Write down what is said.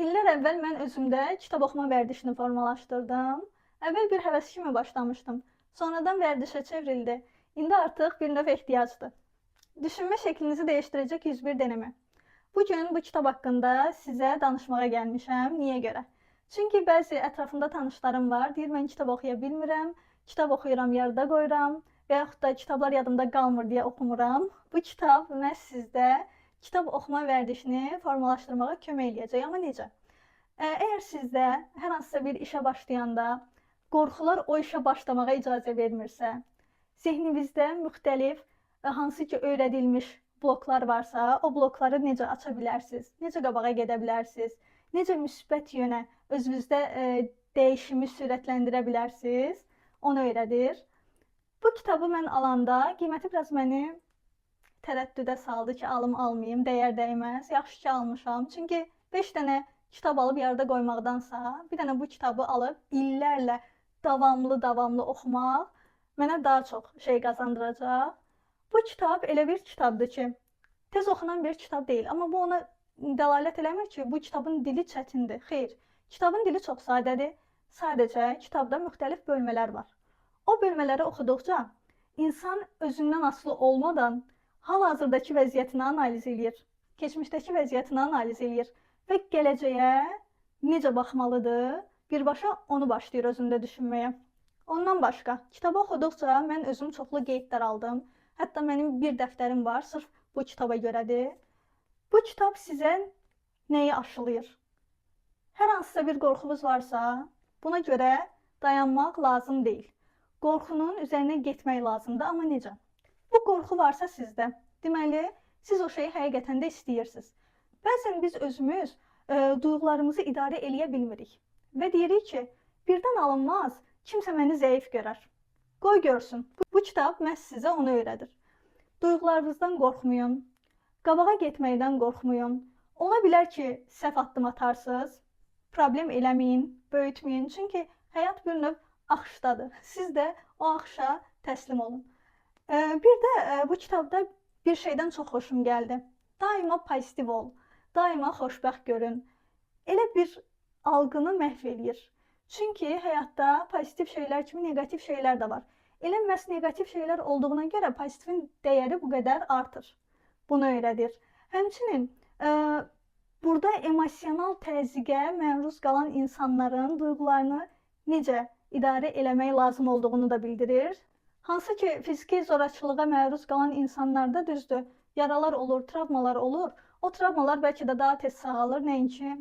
İllər əvvəl mən özümdə kitab oxuma vərdişini formalaşdırdım. Əvvəl bir həvəs kimi başlamışdım. Sonradan vərdişə çevrildi. İndi artıq bir növ ehtiyacdır. Düşünmə şəklinizi dəyişdirəcək 101 deneme. Bugün bu kitab haqqında sizə danışmağa gəlmişəm. Niyə görə? Çünki bəzi ətrafımda tanışlarım var. Deyir, mən kitab oxuya bilmirəm, kitab oxuyuram, yarıda qoyuram və yaxud da kitablar yadımda qalmır deyə oxumuram. Bu kitab məhz sizdə kitab oxuma vərdişini formalaşdırmağa kömək eləyəcək. Amma necə? Əgər sizdə hər hansısa bir işə başlayanda qorxular o işə başlamağa icazə vermirsə, zehninizdə müxtəlif hansı ki öyrədilmiş bloklar varsa, o blokları necə aça bilərsiniz? Necə qabağa gedə bilərsiniz? Necə müsbət yönə özünüzdə dəyişimi sürətləndirə bilərsiniz? Onu öyrədir. Bu kitabı mən alanda qiyməti biraz məni tərəddüdə saldı ki, alım almayım, dəyər dəyməz. Yaxşı ki almışam. Çünki 5 dənə kitab alıb yarıda qoymaqdansa, bir dənə bu kitabı alıb illərlə davamlı oxumaq mənə daha çox şey qazandıracaq. Bu kitab elə bir kitabdır ki, tez oxunan bir kitab deyil. Amma bu ona dəlalət eləmir ki, bu kitabın dili çətindir. Xeyr, kitabın dili çox sadədir. Sadəcə kitabda müxtəlif bölmələr var. O bölmələri oxuduqca insan özündən asılı olmadan hal-hazırdakı vəziyyətini analiz edir, keçmişdəki vəziyyətini analiz edir və gələcəyə necə baxmalıdır, birbaşa onu başlayır özündə düşünməyə. Ondan başqa, kitabı oxuduqca mən özüm çoxlu qeydlər aldım. Hətta mənim bir dəftərim var, sırf bu kitaba görədir. Bu kitab sizə nəyi aşılayır? Hər hansısa bir qorxunuz varsa, buna görə dayanmaq lazım deyil. Qorxunun üzərinə getmək lazımdır, amma necə? Bu qorxu varsa sizdə, deməli, siz o şeyi həqiqətən də istəyirsiniz. Bəzən biz özümüz duyğularımızı idarə eləyə bilmirik və deyirik ki, birdən alınmaz, kimsə məni zəif görər. Qoy görsün, bu kitab məhz sizə onu öyrədir. Duyğularınızdan qorxmayın, qabağa getməkdən qorxmayın. Ola bilər ki, səhv addım atarsınız, problem eləməyin, böyütməyin, çünki həyat bir növ axışdadır. Siz də o axışa təslim olun. Bir də bu kitabda bir şeydən çox xoşum gəldi. Daima pozitiv ol, daima xoşbəxt görün. Elə bir algını məhv eləyir. Çünki həyatda pozitiv şeylər kimi negativ şeylər də var. Elə məhz negativ şeylər olduğuna görə pozitivin dəyəri bu qədər artır. Bunu öyrədir. Həmçinin burada emosional təzyiqə məruz qalan insanların duyğularını necə idarə eləmək lazım olduğunu da bildirir. Hansı ki, fiziki zorakılığa məruz qalan insanlarda düzdür, yaralar olur, travmalar olur. O travmalar bəlkə də daha tez sağalır, nəinki